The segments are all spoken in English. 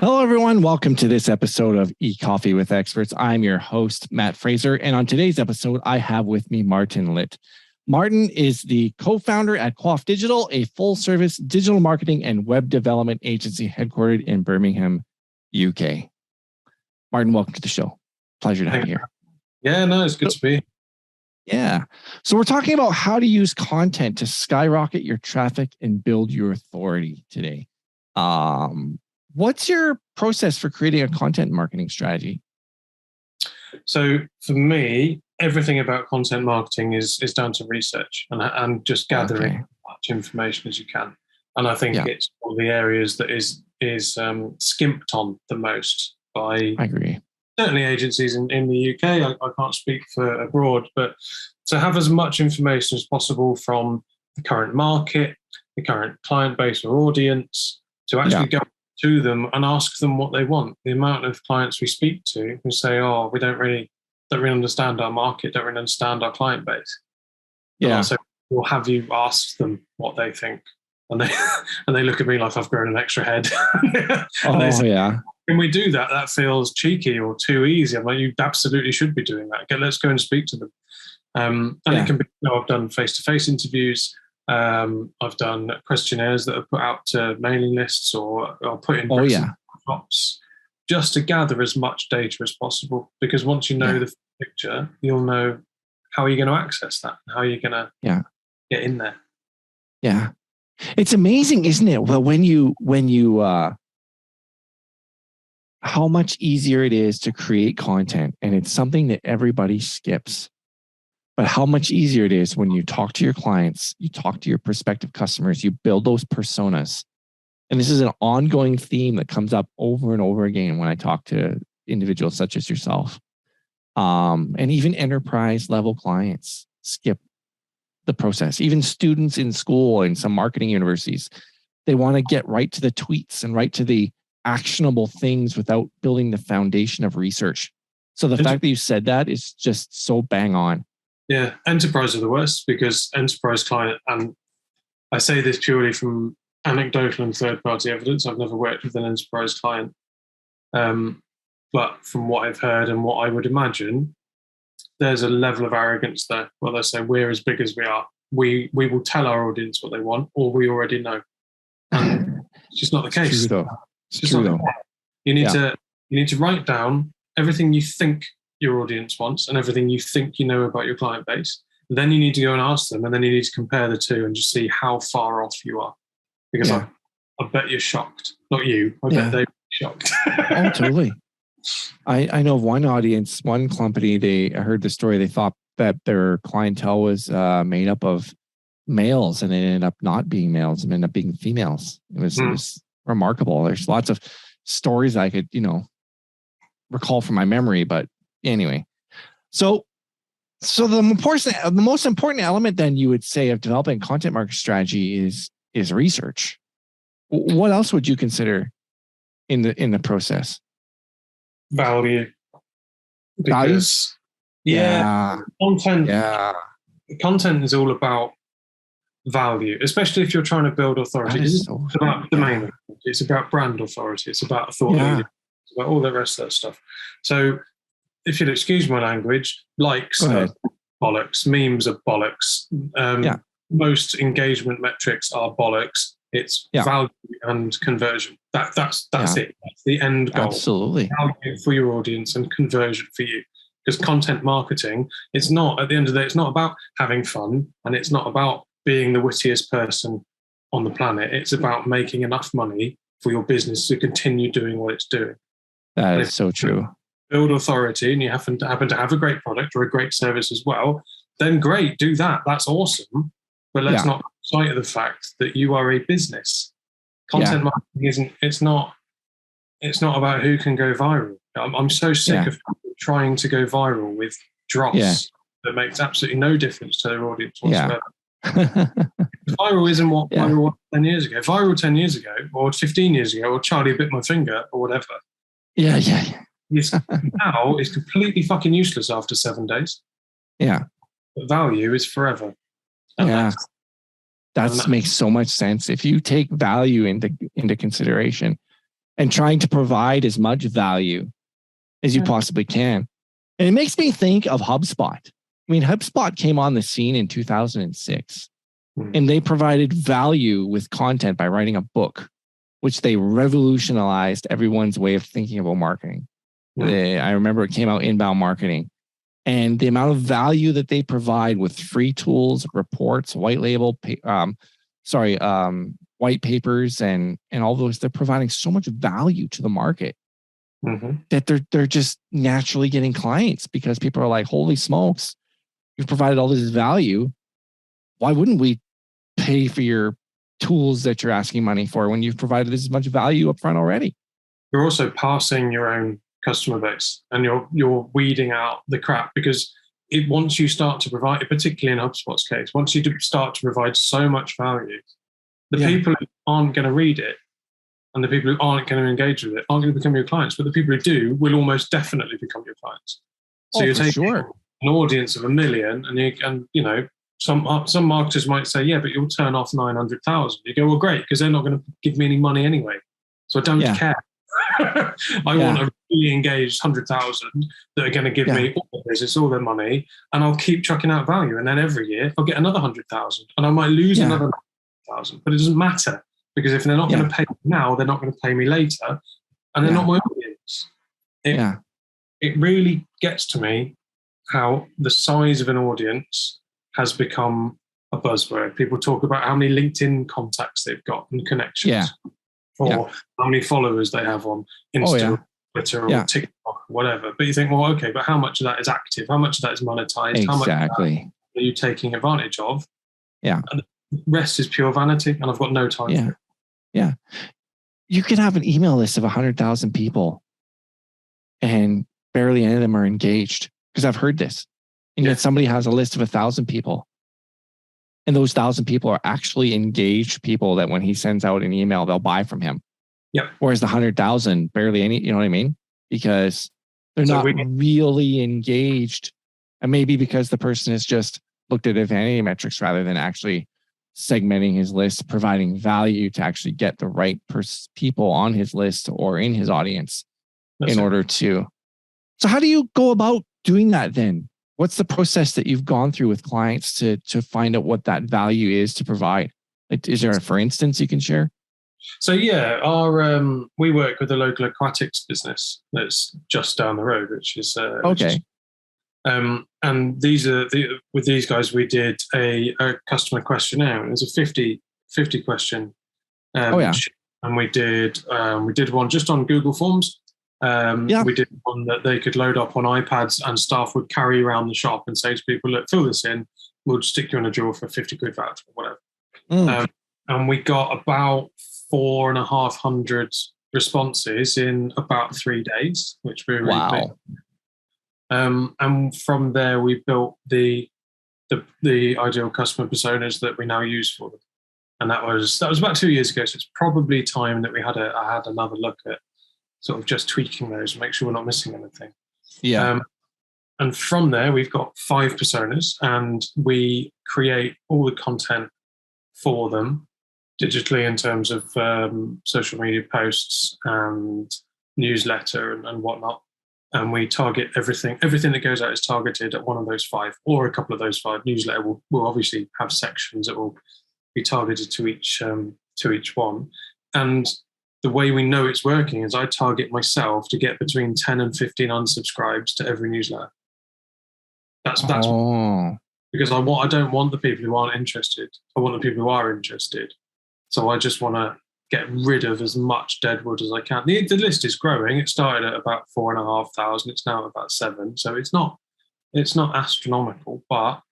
Hello, everyone. Welcome to this episode of Ecoffee with Experts. I'm your host, Matt Fraser. And on today's episode, I have with me Martin Litt. Martin is the co-founder at Quaff Digital, a full-service digital marketing and web development agency headquartered in Birmingham, UK. Martin, welcome to the show. Pleasure to have you here. Yeah, no, it's good to be. Yeah. So we're talking about how to use content to skyrocket your traffic and build your authority today. What's your process for creating a content marketing strategy? So for me, everything about content marketing is down to research and just gathering as much information as you can. And I think it's one of the areas that is skimped on the most by I agree. Certainly agencies in the UK. I can't speak for abroad, but to have as much information as possible from the current market, the current client base or audience, to actually go to them and ask them what they want. The amount of clients we speak to who say, "Oh, we don't really understand our market, don't really understand our client base." Yeah. So, well, have you asked them what they think? And they look at me like I've grown an extra head. Can we do that? That feels cheeky or too easy. I'm like, you absolutely should be doing that. Okay, let's go and speak to them. It can be. I've done face-to-face interviews. I've done questionnaires that are put out to mailing lists or put in shops just to gather as much data as possible. Because once you know the picture, you'll know how you're going to access that, how you're going to get in there. Yeah, it's amazing, isn't it? Well, when you how much easier it is to create content, and it's something that everybody skips. But how much easier it is when you talk to your clients, you talk to your prospective customers, you build those personas. And this is an ongoing theme that comes up over and over again when I talk to individuals such as yourself. And even enterprise level clients skip the process. Even students in school and some marketing universities, they want to get right to the tweets and right to the actionable things without building the foundation of research. So the fact that you said that is just so bang on. Yeah, enterprise are the worst because enterprise client, and I say this purely from anecdotal and third-party evidence. I've never worked with an enterprise client, but from what I've heard and what I would imagine, there's a level of arrogance there where they say we're as big as we are. We will tell our audience what they want, or we already know. And it's just not the case. It's true, though. It's true, though. You need to write down everything you think your audience wants and everything you think you know about your client base. Then you need to go and ask them, and then you need to compare the two and just see how far off you are. Because I bet you're shocked. Not you. I bet they're shocked. Oh, totally. I know of one audience, one company, I heard the story, they thought that their clientele was made up of males, and it ended up not being males, it ended up being females. It was remarkable. There's lots of stories I could, recall from my memory, but anyway, so the most important element then you would say of developing content marketing strategy is research. What else would you consider in the process? Value. Because content is all about value, especially if you're trying to build authority. It's about domain authority. It's about brand authority. It's about thought leadership. It's about all the rest of that stuff. So if you'll excuse my language, likes are bollocks, memes are bollocks. Most engagement metrics are bollocks. It's value and conversion. That's it. That's the end goal. Absolutely. Value for your audience and conversion for you. Because content marketing, it's not, at the end of the day, it's not about having fun, and it's not about being the wittiest person on the planet. It's about making enough money for your business to continue doing what it's doing. That is so true. Build authority, and you happen to have a great product or a great service as well, then great, do that. That's awesome. But let's not lose sight of the fact that you are a business. Content marketing it's not about who can go viral. I'm so sick of people trying to go viral with dross that makes absolutely no difference to their audience whatsoever. Viral isn't what viral was 10 years ago. Viral 10 years ago or 15 years ago, or Charlie bit my finger or whatever. Now it's completely fucking useless after 7 days. Yeah. But value is forever. That makes so much sense. If you take value into consideration and trying to provide as much value as you possibly can. And it makes me think of HubSpot. I mean, HubSpot came on the scene in 2006, and they provided value with content by writing a book, which they revolutionized everyone's way of thinking about marketing. I remember it came out, Inbound Marketing. And the amount of value that they provide with free tools, reports, white label, white papers, and all those, they're providing so much value to the market that they're just naturally getting clients, because people are like, holy smokes, you've provided all this value. Why wouldn't we pay for your tools that you're asking money for when you've provided this much value up front already? You're also passing your own customer base, and you're weeding out the crap, because once you start to provide, particularly in HubSpot's case, once you start to provide so much value, the people who aren't going to read it and the people who aren't going to engage with it aren't going to become your clients, but the people who do will almost definitely become your clients. So you're taking an audience of 1 million, and you know, some marketers might say, yeah, but you'll turn off 900,000. You go, well, great, because they're not going to give me any money anyway, so I don't care. I want a really engaged 100,000 that are going to give me all their business, all their money, and I'll keep chucking out value. And then every year I'll get another 100,000, and I might lose another 100,000, but it doesn't matter, because if they're not going to pay me now, they're not going to pay me later, and they're not my audience. It really gets to me how the size of an audience has become a buzzword. People talk about how many LinkedIn contacts they've got and connections. Or how many followers they have on Insta, or Twitter, or TikTok, or whatever. But you think, well, okay, but how much of that is active? How much of that is monetized? How much of that are you taking advantage of? And the rest is pure vanity, and I've got no time for it. You can have an email list of 100,000 people, and barely any of them are engaged, because I've heard this. And yet somebody has a list of 1,000 people, and those 1,000 people are actually engaged people that when he sends out an email, they'll buy from him. Whereas the 100,000, barely any, you know what I mean? Because they're not really engaged. And maybe because the person has just looked at vanity metrics rather than actually segmenting his list, providing value to actually get the right people on his list or in his audience order to. So how do you go about doing that then? What's the process that you've gone through with clients to find out what that value is to provide? Like, is there, for instance, you can share? So we work with a local aquatics business that's just down the road, which is and with these guys, we did a customer questionnaire. It was a 50 question, and we did one just on Google Forms. We did one that they could load up on iPads, and staff would carry around the shop and say to people, look, fill this in, we'll stick you in a drawer for 50 quid voucher or whatever. And we got about 4,500 responses in about 3 days, which we were really pleased. And from there, we built the ideal customer personas that we now use for them. And that was about 2 years ago. So it's probably time that I had another look at sort of just tweaking those and make sure we're not missing anything. And from there, we've got 5 personas, and we create all the content for them digitally in terms of social media posts and newsletter and whatnot. And we target everything that goes out is targeted at one of those 5 or a couple of those 5. Newsletter will obviously have sections that will be targeted to each one. And the way we know it's working is I target myself to get between 10 and 15 unsubscribes to every newsletter. That's because I don't want the people who aren't interested. I want the people who are interested. So I just want to get rid of as much deadwood as I can. The list is growing. It started at about 4,500. It's now about 7. So it's not astronomical, but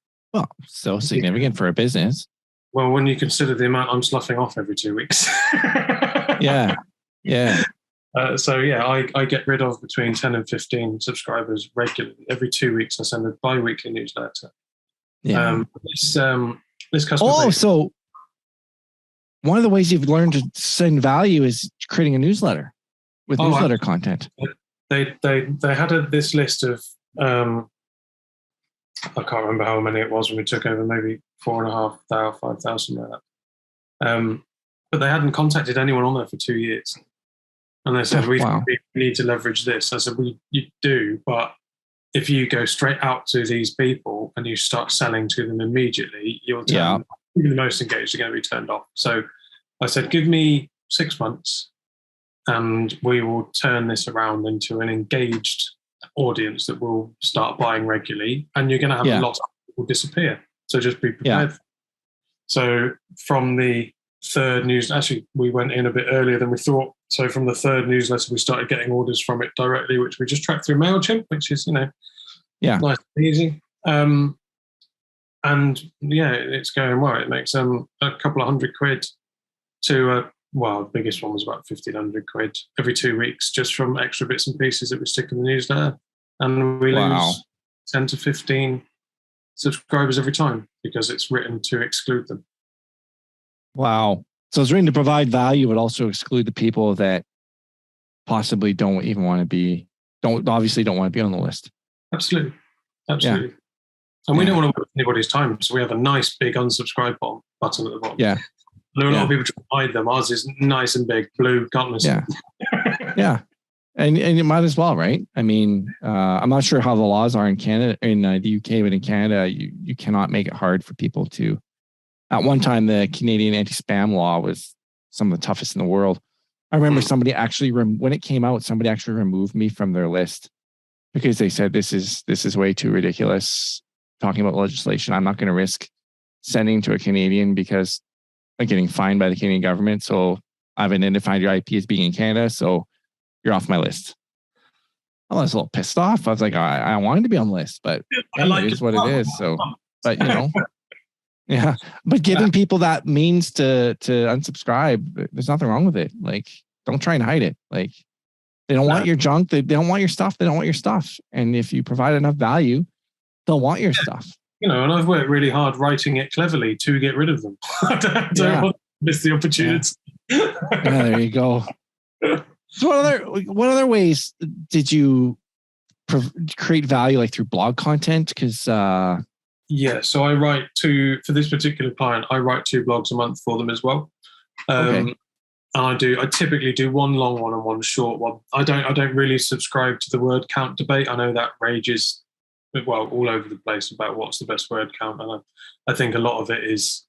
still significant for a business. Well, when you consider the amount I'm sloughing off every 2 weeks. Yeah. I get rid of between 10 and 15 subscribers regularly. Every 2 weeks, I send a bi-weekly newsletter. This customer. So one of the ways you've learned to send value is creating a newsletter with newsletter content. They had this list of I can't remember how many it was when we took over, maybe 4,500, 5,000 like that. But they hadn't contacted anyone on there for 2 years. And they said, we Wow. need to leverage this. I said, you do, but if you go straight out to these people and you start selling to them immediately, you'll turn, even the most engaged are going to be turned off. So I said, give me 6 months and we will turn this around into an engaged audience that will start buying regularly, and you're going to have a lot of people disappear. So just be prepared. So from the third news, actually, we went in a bit earlier than we thought. So from the third newsletter, we started getting orders from it directly, which we just tracked through MailChimp, which is, nice and easy. And yeah, it's going well. It makes a couple of £100 to the biggest one was about £1,500 every 2 weeks, just from extra bits and pieces that we stick in the newsletter. And we lose 10 to 15 subscribers every time because it's written to exclude them. Wow. So it's written to provide value, but also exclude the people that possibly don't even want to be, obviously don't want to be on the list. Absolutely. Yeah. And we don't want to waste anybody's time. So we have a nice big unsubscribe button at the bottom. Yeah. There are a lot of people trying to hide them. Ours is nice and big, blue, can't miss it. Yeah. And you might as well, right? I mean, I'm not sure how the laws are in Canada, in the UK, but in Canada, you cannot make it hard for people to. At one time, the Canadian anti-spam law was some of the toughest in the world. I remember somebody actually, when it came out, somebody actually removed me from their list because they said, this is way too ridiculous. Talking about legislation, I'm not going to risk sending to a Canadian because I'm getting fined by the Canadian government. So I've identified your IP as being in Canada, so you're off my list. I was a little pissed off. I was like, I wanted to be on the list, but it is what it is. So, but yeah. But giving people that means to unsubscribe, there's nothing wrong with it. Like, don't try and hide it. Like, they don't want your junk. They don't want your stuff. They don't want your stuff. And if you provide enough value, they'll want your stuff. And I've worked really hard writing it cleverly to get rid of them. I don't want to miss the opportunity. There you go. So what other ways did you create value, like through blog content? Because so I write for this particular client, I write 2 blogs a month for them as well. And I typically do one long one and one short one. I don't really subscribe to the word count debate. I know that rages all over the place about what's the best word count, and I think a lot of it is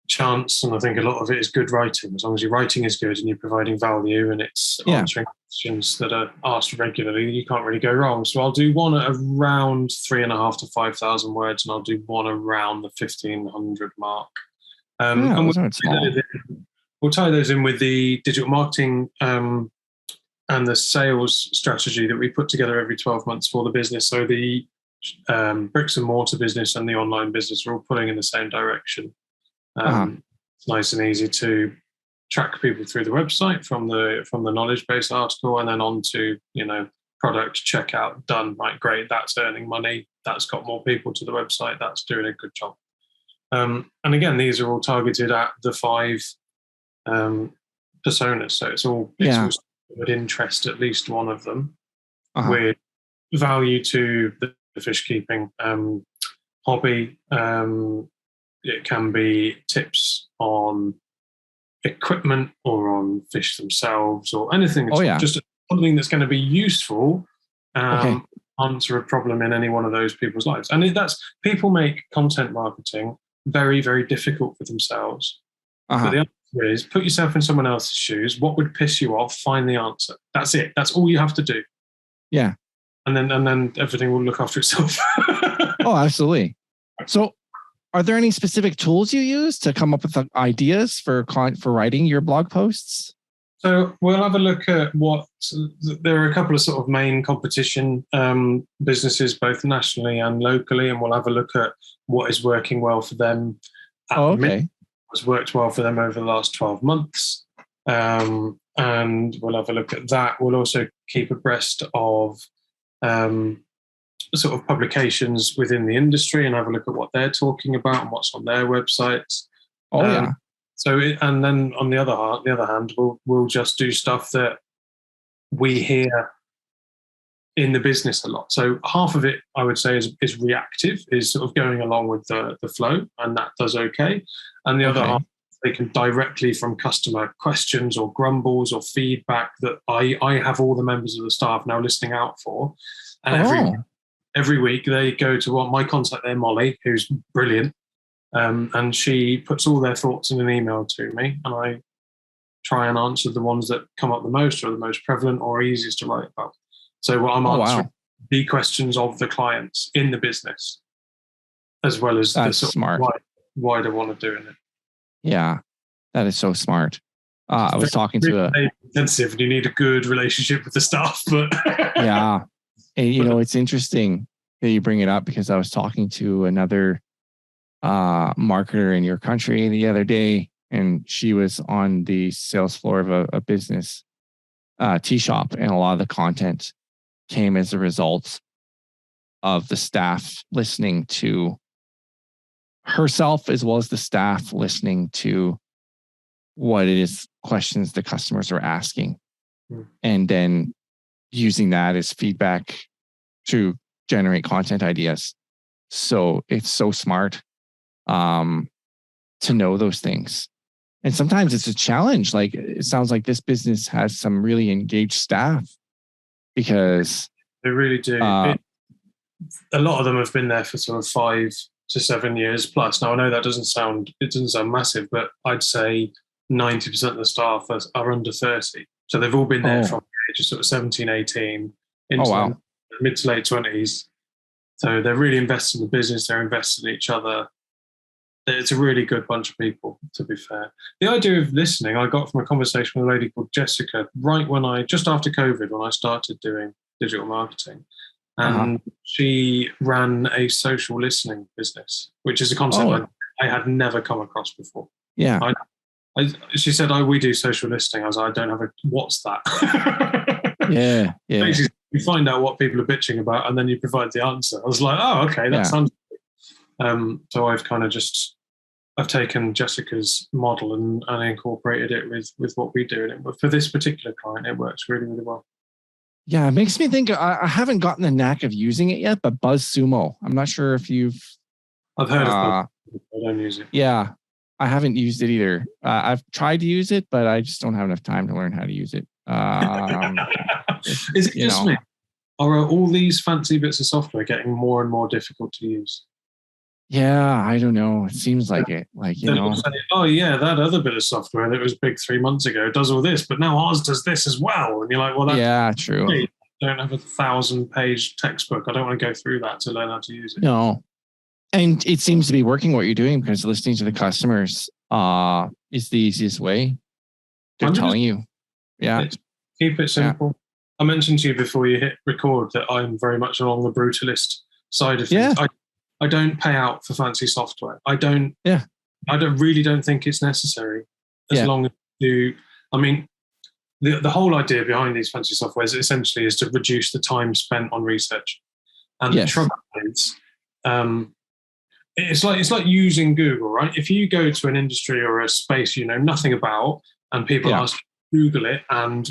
chance, and I think a lot of it is good writing. As long as your writing is good and you're providing value and it's answering questions that are asked regularly, you can't really go wrong. So I'll do one at around 3,500 to 5,000 words, and I'll do one around the 1,500 mark. And we'll tie those in with the digital marketing and the sales strategy that we put together every 12 months for the business. So the bricks and mortar business and the online business are all pulling in the same direction. It's nice and easy to track people through the website from the knowledge base article and then on to, product checkout done. Right, great, that's earning money. That's got more people to the website. That's doing a good job. And again, these are all targeted at the 5 personas. So it's all would interest at least one of them with value to the fish keeping hobby. It can be tips on equipment or on fish themselves or anything. Just something that's going to be useful, answer a problem in any one of those people's lives. And that's people make content marketing very, very difficult for themselves. But the answer is put yourself in someone else's shoes. What would piss you off? Find the answer. That's it. That's all you have to do. Yeah. And then everything will look after itself. Oh, absolutely. So are there any specific tools you use to come up with ideas for writing your blog posts? So we'll have a look at there are a couple of sort of main competition businesses, both nationally and locally, and we'll have a look at what is working well for them. What's worked well for them over the last 12 months. And we'll have a look at that. We'll also keep abreast of sort of publications within the industry and have a look at what they're talking about and what's on their websites. And then on the other hand, we'll just do stuff that we hear in the business a lot. So half of it, I would say, is reactive, is sort of going along with the flow, and that does okay. And the other half taken directly from customer questions or grumbles or feedback that I have all the members of the staff now listening out for. And every week they go to my contact there, Molly, who's brilliant. And she puts all their thoughts in an email to me, and I try and answer the ones that come up the most or the most prevalent or easiest to write about. So what I'm answering the questions of the clients in the business, as well as that's the smart. Why they want to do it. Yeah, that is so smart. I was talking to intensive, and you need a good relationship with the staff. But yeah, and it's interesting that you bring it up, because I was talking to another marketer in your country the other day, and she was on the sales floor of a business tea shop, and a lot of the content came as a result of the staff listening to herself, as well as the staff listening to what it is questions the customers are asking, and then using that as feedback to generate content ideas. So it's so smart to know those things. And sometimes it's a challenge. Like, it sounds like this business has some really engaged staff, because they really do. A lot of them have been there for sort of 5 to 7 years plus. Now, I know that doesn't sound massive, but I'd say 90% of the staff are under 30. So they've all been there from the age of sort of 17, 18 into mid to late 20s. So they're really invested in the business. They're invested in each other. It's a really good bunch of people, to be fair. The idea of listening, I got from a conversation with a lady called Jessica, just after COVID, when I started doing digital marketing. And she ran a social listening business, which is a concept I had never come across before. Yeah. She said, we do social listening. I was like, I don't have what's that? Yeah. Basically, you find out what people are bitching about, and then you provide the answer. I was like, okay, that sounds good. So I've kind of I've taken Jessica's model and incorporated it with what we do. And for this particular client, it works really, really well. Yeah, it makes me think, I haven't gotten the knack of using it yet, but BuzzSumo, I'm not sure if I've heard of BuzzSumo, I don't use it. Yeah, I haven't used it either. I've tried to use it, but I just don't have enough time to learn how to use it. Is it just me? Or are all these fancy bits of software getting more and more difficult to use? Yeah, I don't know. It seems like it. Like, say, that other bit of software that was big 3 months ago does all this, but now ours does this as well. And you're like, well, that's true. Great. I don't have a 1,000-page textbook. I don't want to go through that to learn how to use it. No. And it seems to be working what you're doing, because listening to the customers is the easiest way. They're telling you. Yeah. Keep it simple. Yeah. I mentioned to you before you hit record that I'm very much along the brutalist side of things. Yeah. I don't pay out for fancy software. I don't really think it's necessary, as long as you. I mean, the whole idea behind these fancy softwares essentially is to reduce the time spent on research. And the trouble is, it's like using Google, right? If you go to an industry or a space you know nothing about, and people ask you to Google it and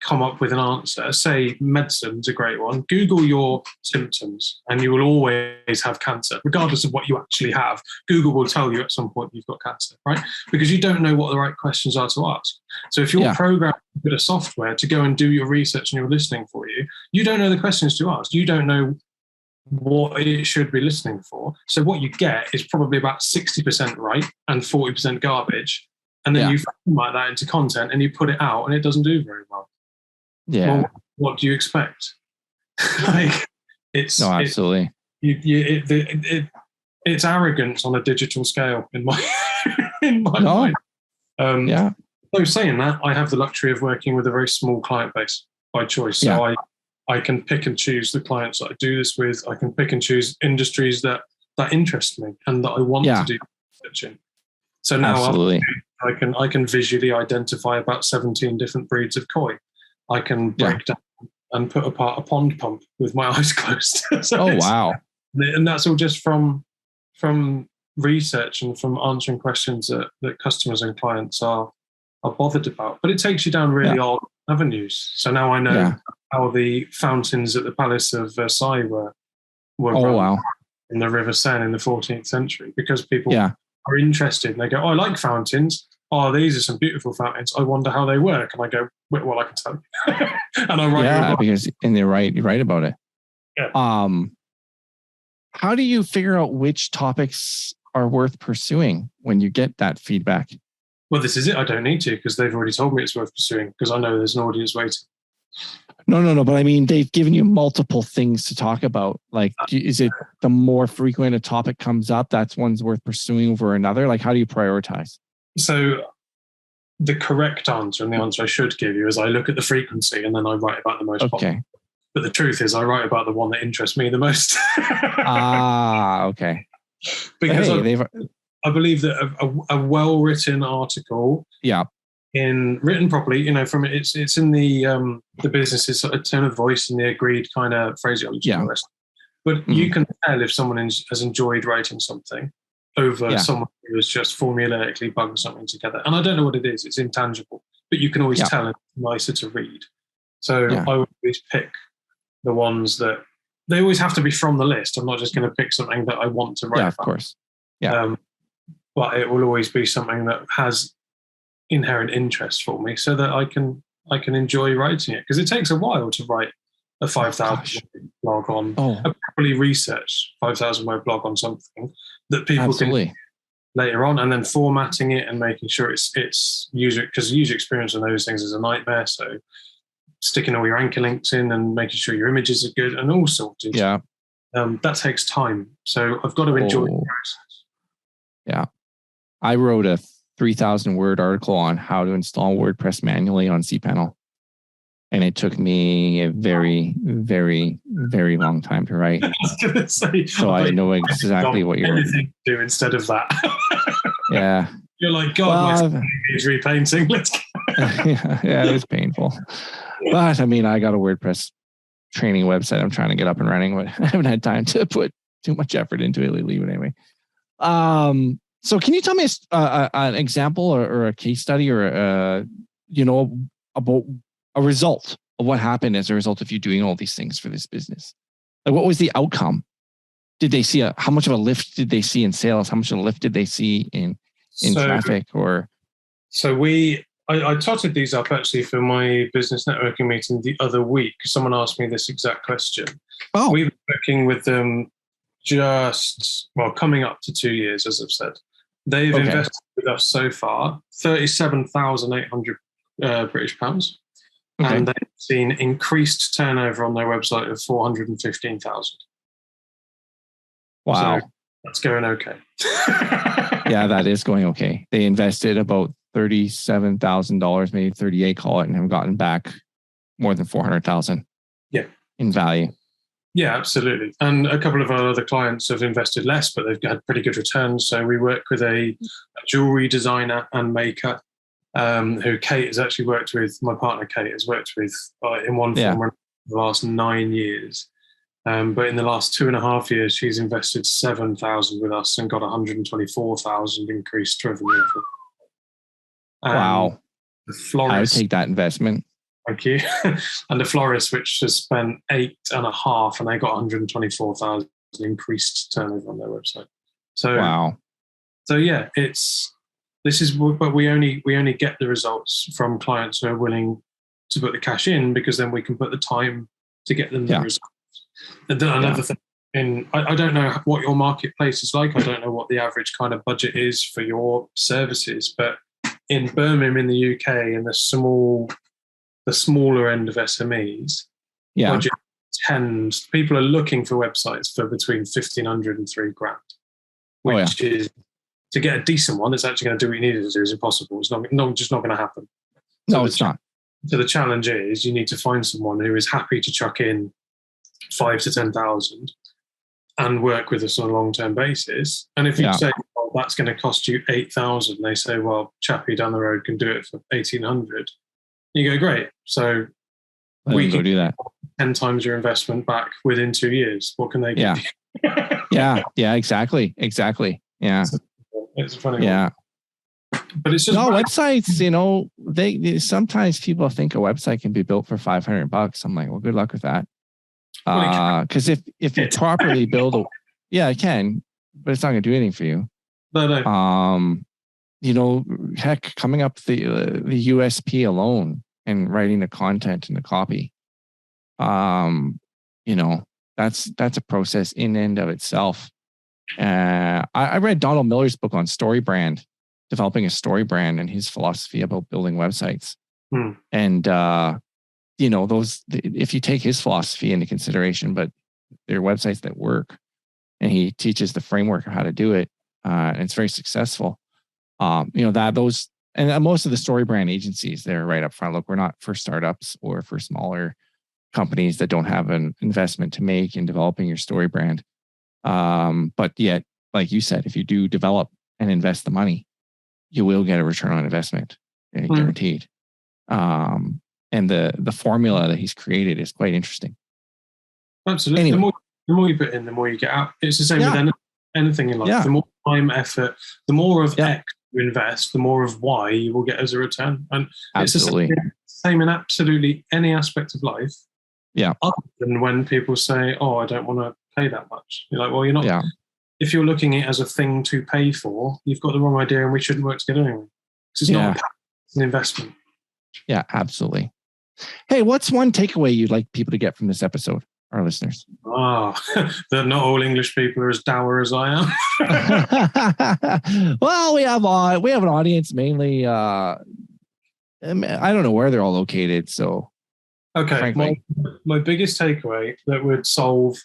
come up with an answer, say medicine's a great one. Google your symptoms and you will always have cancer, regardless of what you actually have. Google will tell you at some point you've got cancer, right? Because you don't know what the right questions are to ask. So if you're programming a bit of software to go and do your research and your listening for you, you don't know the questions to ask. You don't know what it should be listening for. So what you get is probably about 60% right and 40% garbage. And then you format that into content and you put it out and it doesn't do very well. Yeah. Well, what do you expect? Absolutely. It's arrogance on a digital scale in my mind. So saying that, I have the luxury of working with a very small client base by choice. So I can pick and choose the clients that I do this with. I can pick and choose industries that interest me and that I want to do research in. So now I can visually identify about 17 different breeds of koi. I can break down and put apart a pond pump with my eyes closed. Wow. And that's all just from research and from answering questions that customers and clients are bothered about. But it takes you down really odd avenues. So now I know how the fountains at the Palace of Versailles were run in the River Seine in the 14th century, because people are interested and they go, I like fountains. oh, these are some beautiful fountains. I wonder how they work. And I go, well, I can tell you. And I write yeah, because you're right about it. Yeah. How do you figure out which topics are worth pursuing when you get that feedback? Well, this is it. I don't need to because they've already told me it's worth pursuing because I know there's an audience waiting. No. But I mean, they've given you multiple things to talk about. Like, is it the more frequent a topic comes up, that's one's worth pursuing over another? Like, how do you prioritize? So the correct answer, and the answer I should give you, is I look at the frequency and then I write about the most popular. But the truth is I write about the one that interests me the most. Okay. Because I believe that a well-written article, written properly, it's in the business's sort of tone of voice and the agreed kind of phraseology. But you can tell if someone has enjoyed writing something over someone who has just formulaically bunged something together. And I don't know what it is; it's intangible, but you can always tell it's nicer to read. So I would always pick the ones that they always have to be from the list. I'm not just going to pick something that I want to write. Yeah, of course. Yeah. But it will always be something that has inherent interest for me so that I can enjoy writing it. Because it takes a while to write a 5,000 blog on a properly researched 5,000 word blog on something that people can later on, and then formatting it and making sure it's user, because user experience on those things is a nightmare. So sticking all your anchor links in and making sure your images are good and all sorts of that takes time. So I've got to enjoy the process. Yeah. I wrote a 3,000 word article on how to install WordPress manually on cPanel. And it took me a very, very, very long time to write. I was going to say, so I know exactly what you're do instead of that. Yeah. You're like, God, my is repainting. Let's go. Yeah, it was painful. But I mean, I got a WordPress training website I'm trying to get up and running, but I haven't had time to put too much effort into it lately. But anyway, so can you tell me an example or a case study or about a result of what happened as a result of you doing all these things for this business? Like, what was the outcome? Did they see how much of a lift did they see in sales? How much of a lift did they see in traffic? I totted these up actually for my business networking meeting the other week. Someone asked me this exact question. We've been working with them coming up to 2 years, as I've said. They've invested with us so far 37,800 British pounds. And they've seen increased turnover on their website of 415,000. Wow. So that's going okay. Yeah, that is going okay. They invested about $37,000, maybe 38, call it, and have gotten back more than 400,000 in value. Yeah, absolutely. And a couple of our other clients have invested less, but they've had pretty good returns. So we work with a jewelry designer and maker who Kate has actually worked with. My partner Kate has worked with in one form or the last 9 years. But in the last 2.5 years, she's invested 7,000 with us and got 124,000 increased revenue. Wow. The florist, I would take that investment. Thank you. And the florist, which has spent 8.5, and they got 124,000 increased turnover on their website. So wow. So yeah, but we only get the results from clients who are willing to put the cash in, because then we can put the time to get them the results. And then another thing, I don't know what your marketplace is like. I don't know what the average kind of budget is for your services, but in Birmingham in the UK, in the smaller end of SMEs, budget people are looking for websites for between 1,500 and £3,000, which is, to get a decent one that's actually going to do what you need it to do is impossible. It's just not going to happen. No, it's not. So the challenge is you need to find someone who is happy to chuck in 5 to 10,000 and work with us on a long-term basis. And if you say, well, that's going to cost you 8,000, they say, well, Chappie down the road can do it for 1,800. You go, great. So we can do that. 10 times your investment back within 2 years. What can they give you? Yeah, exactly. Yeah. It's funny. Yeah. But it's just websites, they sometimes people think a website can be built for $500. I'm like, well, good luck with that. Because if you properly build it can, but it's not going to do anything for you. No. heck, coming up the USP alone and writing the content and the copy, that's a process in and of itself. I read Donald Miller's book on story brand, developing a story brand, and his philosophy about building websites. And if you take his philosophy into consideration, but they're websites that work, and he teaches the framework of how to do it, and it's very successful. And most of the story brand agencies, they're right up front. Look, we're not for startups or for smaller companies that don't have an investment to make in developing your story brand. But yet, like you said, if you do develop and invest the money, you will get a return on investment, guaranteed. And the formula that he's created is quite interesting. Absolutely. Anyway. The more you put in, the more you get out. It's the same with anything in life. Yeah. The more time, effort, the more of X you invest, the more of Y you will get as a return. And absolutely. It's the same in absolutely any aspect of life. Yeah. Other than when people say, "Oh, I don't want to pay that much." You're like, "Well, you're not." Yeah. If you're looking at it as a thing to pay for, you've got the wrong idea, and we shouldn't work together anyway. It's not an investment. Yeah, absolutely. Hey, what's one takeaway you'd like people to get from this episode, our listeners? That not all English people are as dour as I am. Well, we have an audience mainly. I don't know where they're all located, so. Okay, my biggest takeaway that would solve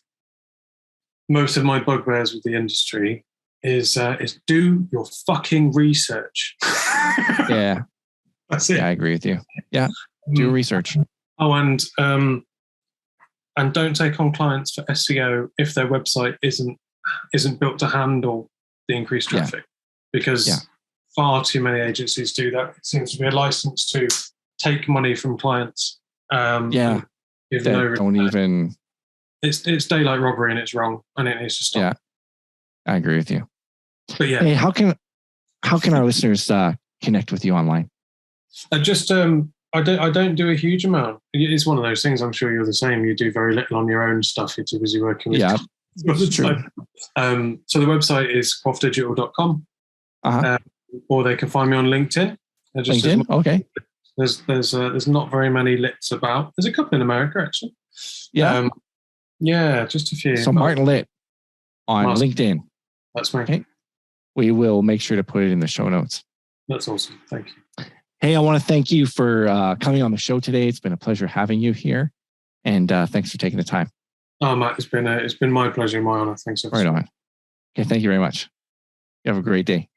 most of my bugbears with the industry is do your fucking research. Yeah, that's it. Yeah, I agree with you. Yeah, do research. Oh, and don't take on clients for SEO if their website isn't built to handle the increased traffic, because far too many agencies do that. It seems to be a license to take money from clients. Don't even. It's daylight robbery and it's wrong, and it needs to stop. Yeah, I agree with you. But yeah, hey, how can our listeners connect with you online? I don't do a huge amount. It's one of those things. I'm sure you're the same. You do very little on your own stuff. You're too busy working with. Yeah, that's true. So the website is quaffdigital.com, or they can find me on LinkedIn. LinkedIn, okay. There's not very many Litts about. There's a couple in America actually. Yeah, just a few. So Martin Litt on LinkedIn. That's me. Okay. We will make sure to put it in the show notes. That's awesome. Thank you. Hey, I want to thank you for coming on the show today. It's been a pleasure having you here, and thanks for taking the time. Oh, Matt, it's been my pleasure, my honor. Thanks so much. Right on. Okay, thank you very much. You have a great day.